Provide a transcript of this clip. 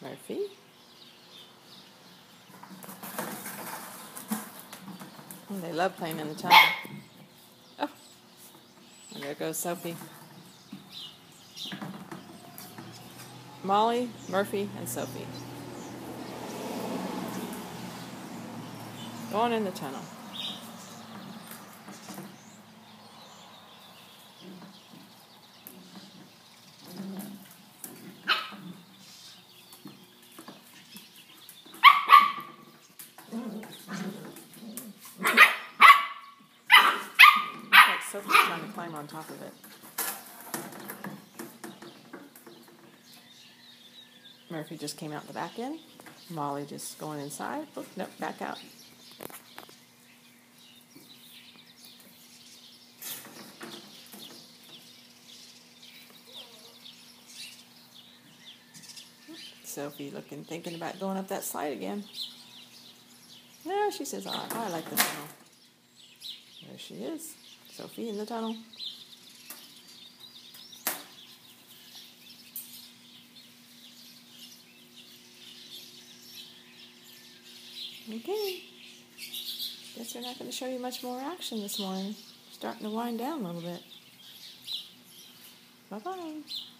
Murphy. And they love playing in the tunnel. Oh, and there goes Sophie. Molly, Murphy, and Sophie. Going in the tunnel. Sophie's trying to climb on top of it. Murphy just came out the back end. Molly just going inside. Oh, nope, back out. Sophie thinking about going up that slide again. No, she says, oh, I like the tunnel. There she is. Sophie in the tunnel. Okay. Guess we're not going to show you much more action this morning. Starting to wind down a little bit. Bye-bye.